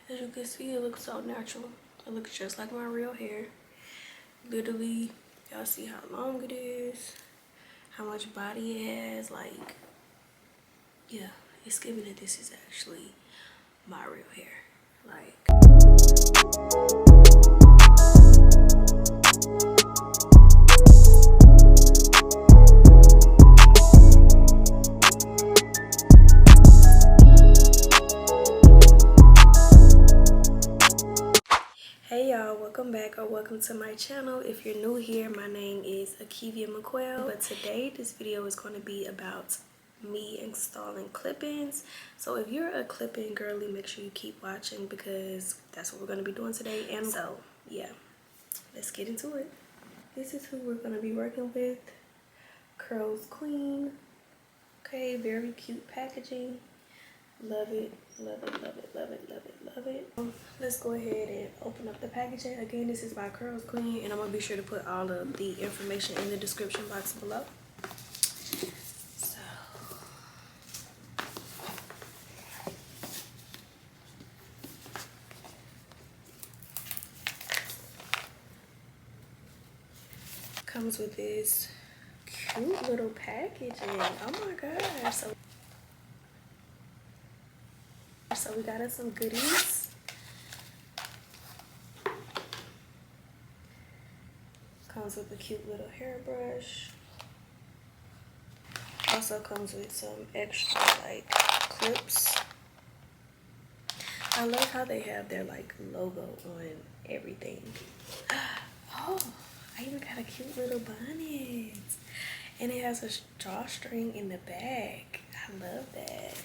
As you can see, it looks so natural. It looks just like my real hair. Literally, y'all see how long it is, how much body it has. Like, yeah, it's giving that this is actually my real hair. Like, hey y'all, welcome back or welcome to my channel. If you're new here, my name is Akivia McQuell, but today this video is going to be about me installing clip-ins. So if you're a clip-in girly, make sure you keep watching because that's what we're going to be doing today. And so yeah, let's get into it. This is who we're going to be working with. Curlsqueen. Okay, very cute packaging. Love it, love it, love it, love it, love it, love it. Let's go ahead and open up the packaging. Again, this is by Curlsqueen, and I'm gonna be sure to put all of the information in the description box below. So comes with this cute little packaging. Oh my gosh. So we got us some goodies. Comes with a cute little hairbrush. Also comes with some extra like clips. I love how they have their like logo on everything. Oh, I even got a cute little bonnet. And it has a drawstring in the back. I love that.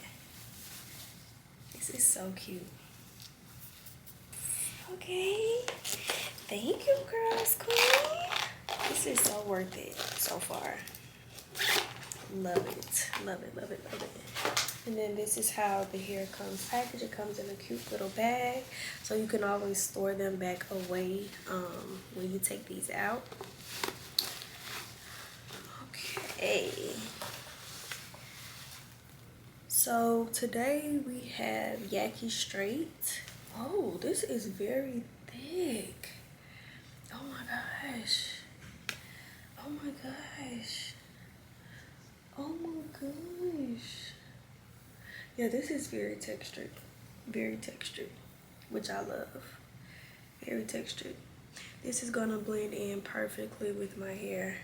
This is so cute. Okay. Thank you, Curlsqueen. This is so worth it so far. Love it. Love it, love it, love it. And then this is how the hair comes packaged. It comes in a cute little bag. So you can always store them back away when you take these out. Okay. So today we have Yaki Straight. Oh, this is very thick. Oh my gosh. Oh my gosh. Oh my gosh. Yeah, this is very textured. Very textured, which I love. Very textured. This is gonna blend in perfectly with my hair.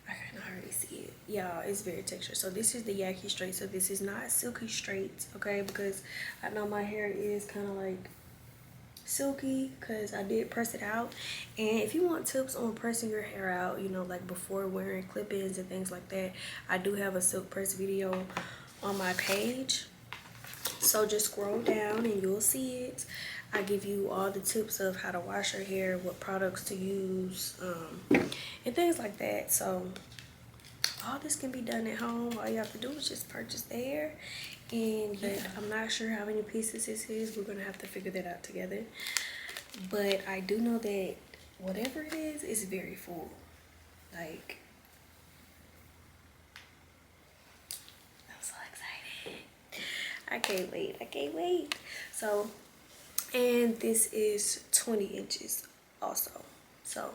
I can already see it. Yeah, it's very textured. So this is the Yaki Straight. So this is not silky straight, okay? Because I know my hair is kind of like silky because I did press it out. And if you want tips on pressing your hair out, you know, like before wearing clip-ins and things like that, I do have a silk press video on my page. So just scroll down and you'll see it. I give you all the tips of how to wash your hair, what products to use, and things like that. So all this can be done at home. All you have to do is just purchase the hair. And yeah, I'm not sure how many pieces this is. We're gonna have to figure that out together. But I do know that whatever it is very full. Like, I'm so excited. I can't wait. I can't wait. So, and this is 20 inches also. So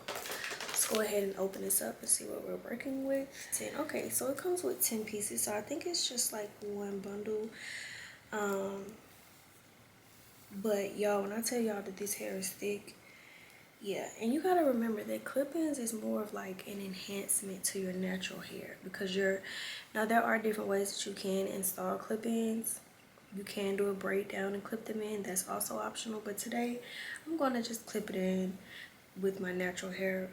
let's go ahead and open this up and see what we're working with. 10. Okay, so it comes with 10 pieces. So I think it's just like one bundle. But y'all, when I tell y'all that this hair is thick, yeah. And you gotta remember that clip-ins is more of like an enhancement to your natural hair, because now there are different ways that you can install clip-ins. You can do a braid down and clip them in. That's also optional. But today I'm going to just clip it in with my natural hair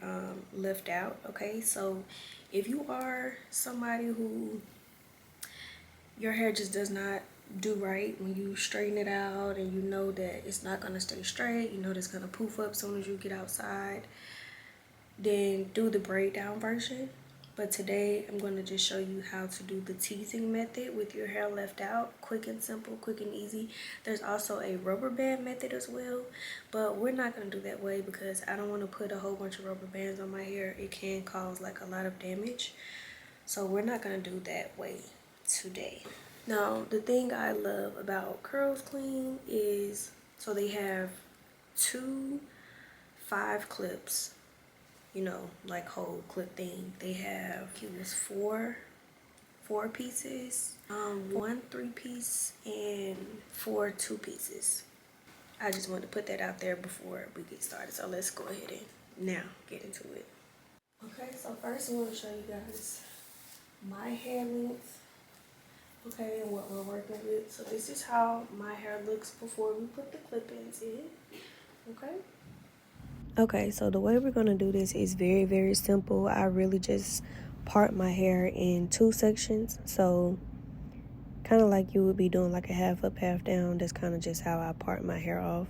left out. Okay, so if you are somebody who your hair just does not do right when you straighten it out, and you know that it's not going to stay straight, you know that's going to poof up as soon as you get outside, then do the braid down version. But today I'm going to just show you how to do the teasing method with your hair left out. Quick and simple, quick and easy. There's also a rubber band method as well, but we're not going to do that way because I don't want to put a whole bunch of rubber bands on my hair. It can cause like a lot of damage. So we're not going to do that way today. Now, the thing I love about Curlsqueen is So they have 2 5 clips, you know, like whole clip thing. They have, it was four pieces, 1 3-piece and 4 2-pieces. I just wanted to put that out there before we get started. So let's go ahead and now get into it. Okay, so first I want to show you guys my hair length. Okay, and what we're working with. So this is how my hair looks before we put the clip-ins in. Okay. Okay, so the way we're gonna do this is very, very simple. I really just part my hair in 2 sections. So kind of like you would be doing like a half up, half down. That's kind of just how I part my hair off.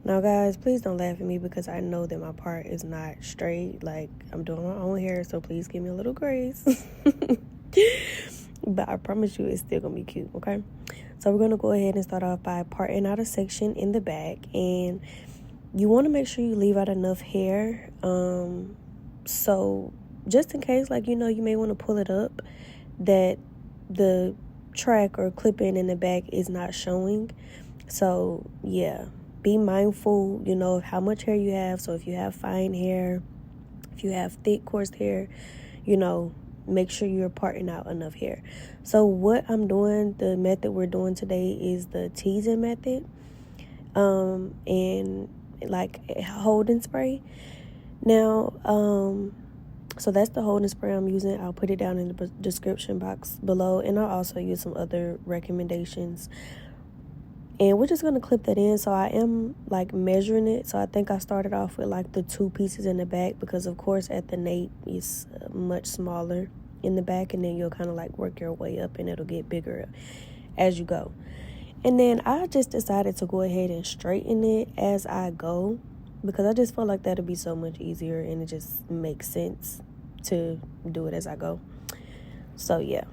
Now guys, please don't laugh at me because I know that my part is not straight. Like, I'm doing my own hair, so please give me a little grace. But I promise you it's still gonna be cute, okay? So we're gonna go ahead and start off by parting out a section in the back, and you want to make sure you leave out enough hair, so just in case, like, you know, you may want to pull it up, that the track or clip-in in the back is not showing. So yeah, be mindful, you know, of how much hair you have. So if you have fine hair, if you have thick coarse hair, you know, make sure you're parting out enough hair. So what I'm doing, the method we're doing today is the teasing method, and like holding spray. Now, so that's the holding spray I'm using. I'll put it down in the description box below, and I'll also use some other recommendations. And we're just going to clip that in. So I am like measuring it. So I think I started off with like the 2 pieces in the back, because of course at the nape it's much smaller in the back, and then you'll kind of like work your way up and it'll get bigger as you go. And then I just decided to go ahead and straighten it as I go, because I just feel like that'll be so much easier and it just makes sense to do it as I go. So yeah.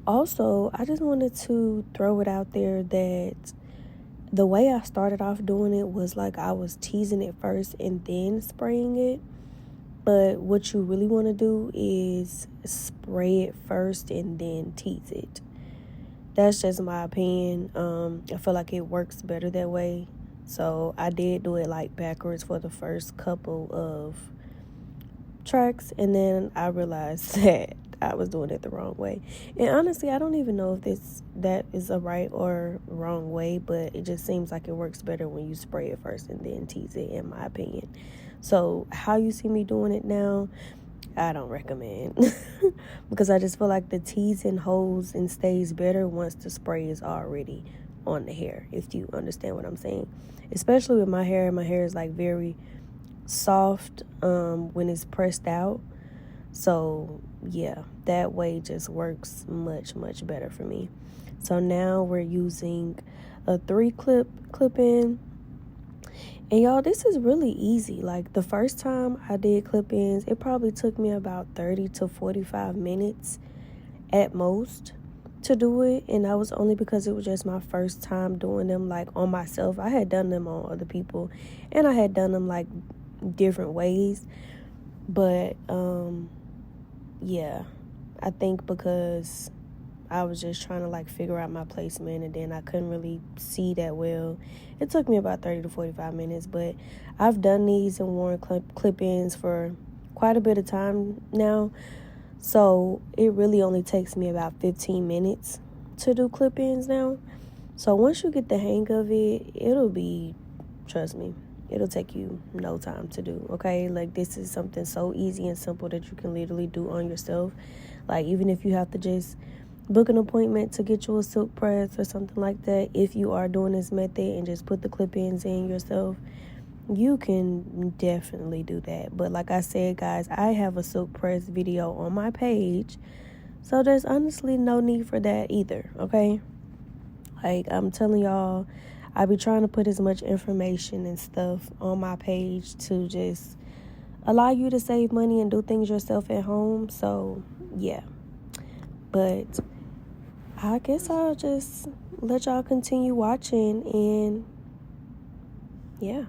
Also, I just wanted to throw it out there that the way I started off doing it was like I was teasing it first and then spraying it. But what you really want to do is spray it first and then tease it. That's just my opinion. I feel like it works better that way. So I did do it like backwards for the first couple of tracks, and then I realized that I was doing it the wrong way. And honestly, I don't even know if that is a right or wrong way, but it just seems like it works better when you spray it first and then tease it, in my opinion. So how you see me doing it now, I don't recommend. Because I just feel like the teasing holds and stays better once the spray is already on the hair, if you understand what I'm saying. Especially with my hair is like very soft when it's pressed out. So yeah, that way just works much, much better for me. So now we're using a 3 clip in. And y'all, this is really easy. Like the first time I did clip-ins, it probably took me about 30 to 45 minutes at most to do it. And that was only because it was just my first time doing them like on myself. I had done them on other people, and I had done them like different ways. But yeah, I think because I was just trying to like figure out my placement, and then I couldn't really see that well, it took me about 30 to 45 minutes. But I've done these and worn clip-ins for quite a bit of time now, so it really only takes me about 15 minutes to do clip-ins now. So once you get the hang of it, it'll be, trust me, it'll take you no time to do, okay? Like, this is something so easy and simple that you can literally do on yourself. Like, even if you have to just book an appointment to get you a silk press or something like that, if you are doing this method and just put the clip-ins in yourself, you can definitely do that. But like I said, guys, I have a silk press video on my page, so there's honestly no need for that either, okay? Like, I'm telling y'all, I be trying to put as much information and stuff on my page to just allow you to save money and do things yourself at home. So yeah, but I guess I'll just let y'all continue watching, and yeah.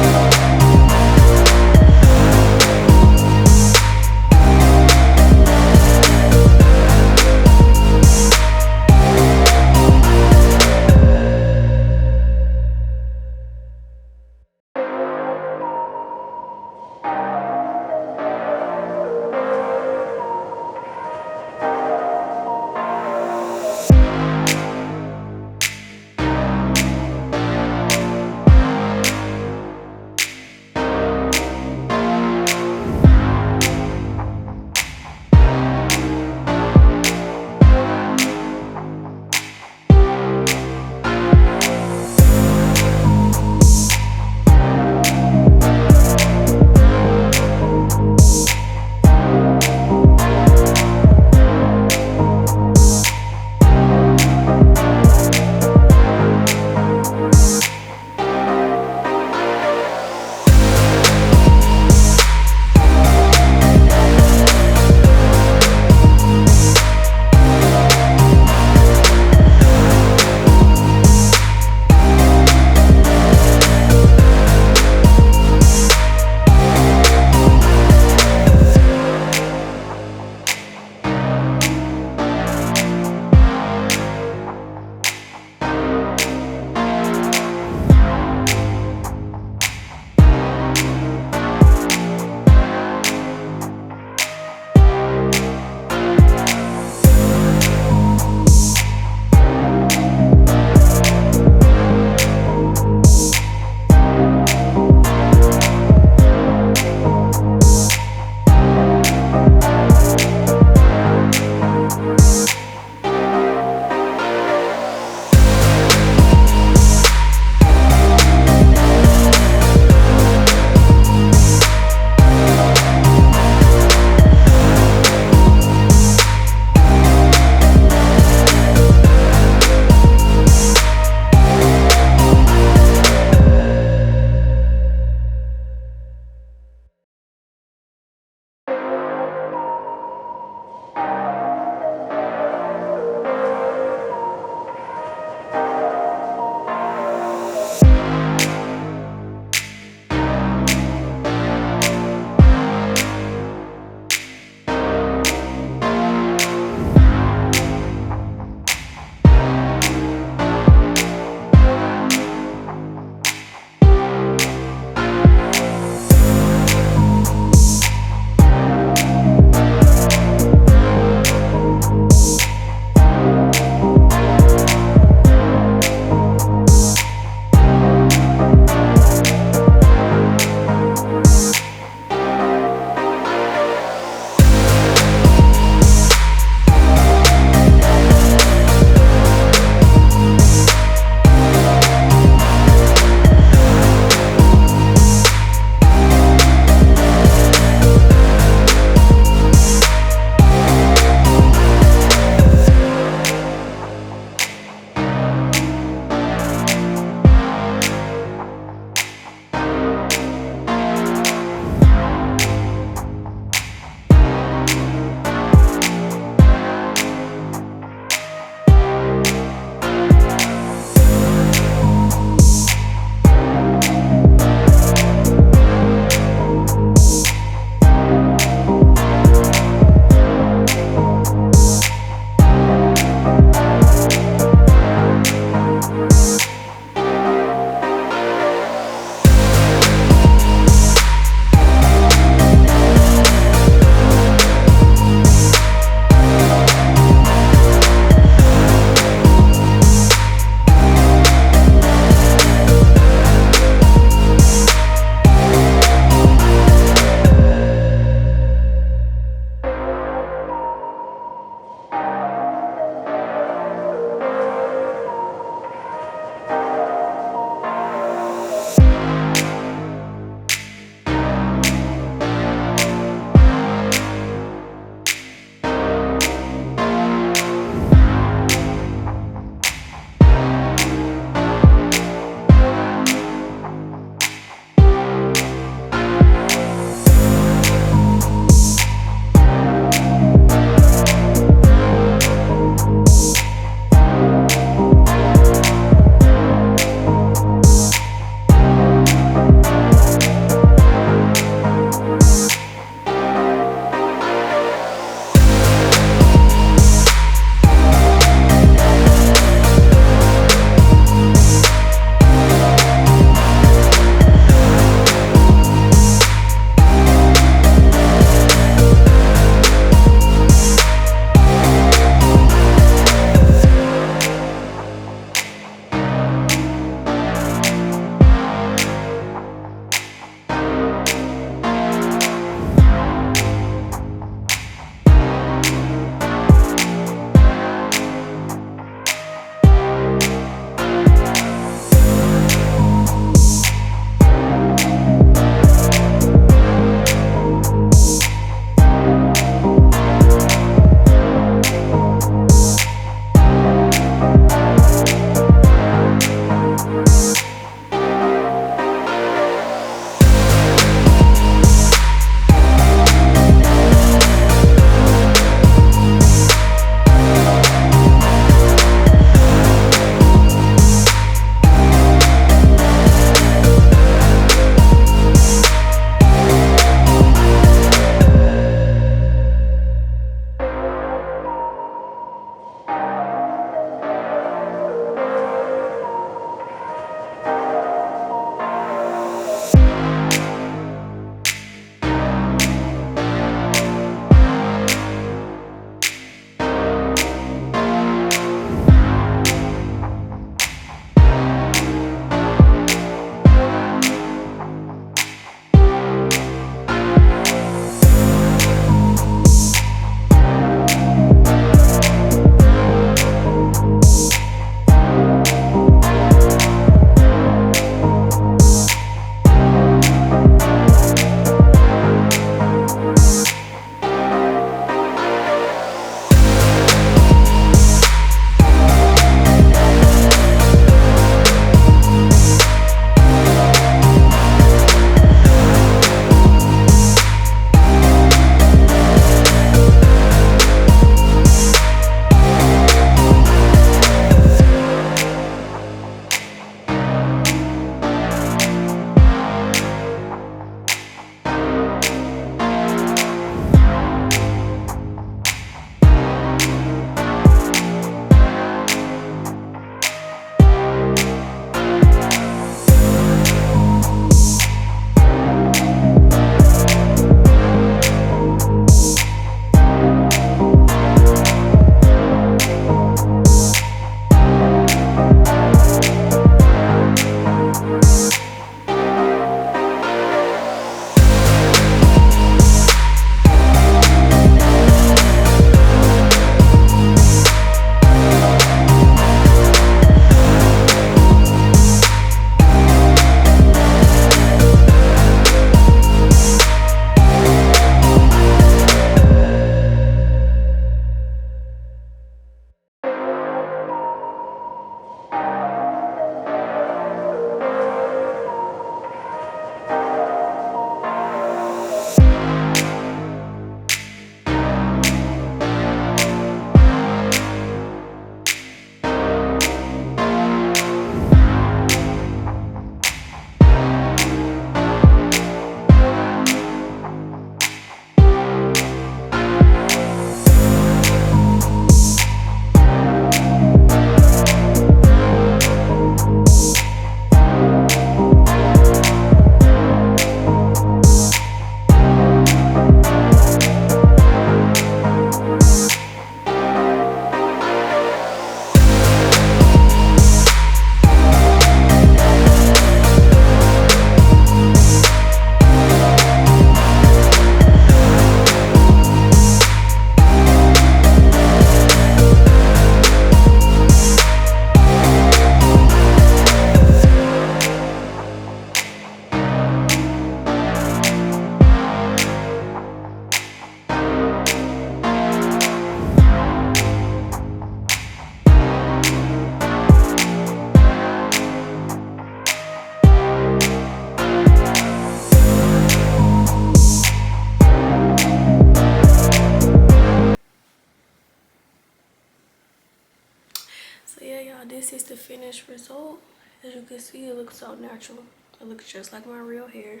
So yeah, y'all, this is the finished result. As you can see, it looks so natural. It looks just like my real hair.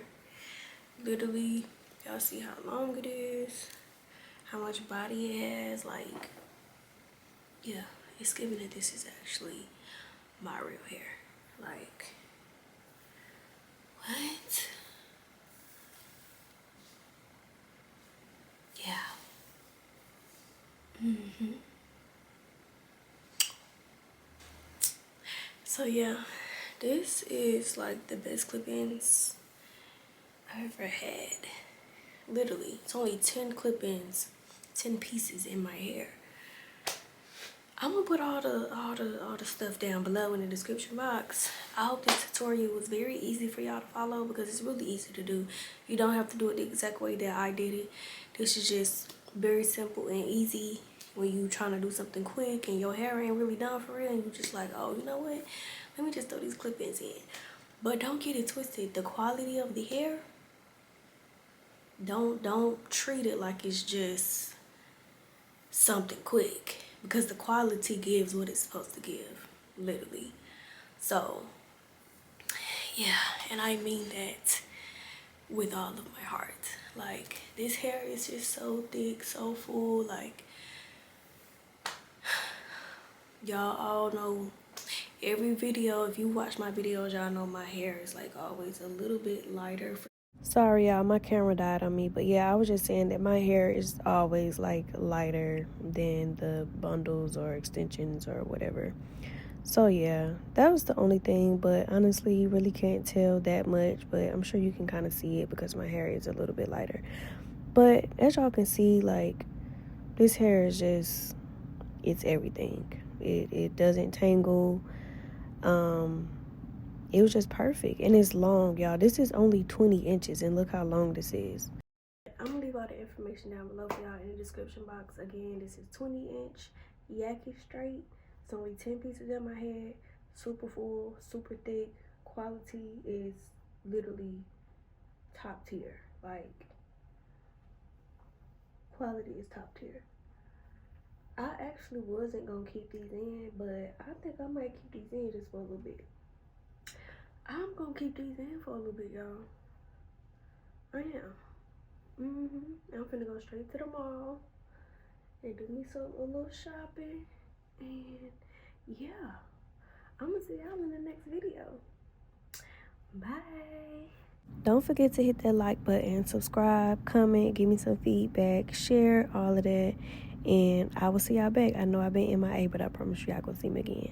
Literally, y'all see how long it is, how much body it has. Like, yeah, it's giving that this is actually my real hair. Like, what? Yeah. So yeah, this is like the best clip-ins I ever had. Literally, it's only 10 clip-ins, 10 pieces in my hair. I'm gonna put all the stuff down below in the description box. I hope this tutorial was very easy for y'all to follow because it's really easy to do. You don't have to do it the exact way that I did it. This is just very simple and easy when you trying to do something quick and your hair ain't really done for real and you just like, oh, you know what? Let me just throw these clip-ins in. But don't get it twisted. The quality of the hair, don't treat it like it's just something quick, because the quality gives what it's supposed to give, literally. So yeah, and I mean that with all of my heart. Like, this hair is just so thick, so full. Like, y'all all know, every video, if you watch my videos, y'all know my hair is like always a little bit lighter. Sorry y'all, my camera died on me, but yeah, I was just saying that my hair is always like lighter than the bundles or extensions or whatever. So yeah, that was the only thing, but honestly, you really can't tell that much, but I'm sure you can kind of see it because my hair is a little bit lighter. But as y'all can see, like, this hair is just, it's everything. It doesn't tangle. It was just perfect, and it's long, y'all. This is only 20 inches, and look how long this is. I'm gonna leave all the information down below for y'all in the description box. Again, this is 20-inch Yaki straight. It's only 10 pieces in my head. Super full, super thick. Quality is literally top tier. Like, quality is top tier. I actually wasn't gonna keep these in, but I think I might keep these in just for a little bit. I'm gonna keep these in for a little bit, y'all. I am. I'm finna go straight to the mall and do me a little shopping. And yeah, I'm gonna see y'all in the next video. Bye. Don't forget to hit that like button, subscribe, comment, give me some feedback, share all of that. And I will see y'all back. I know I've been MIA, but I promise you y'all gonna see me again.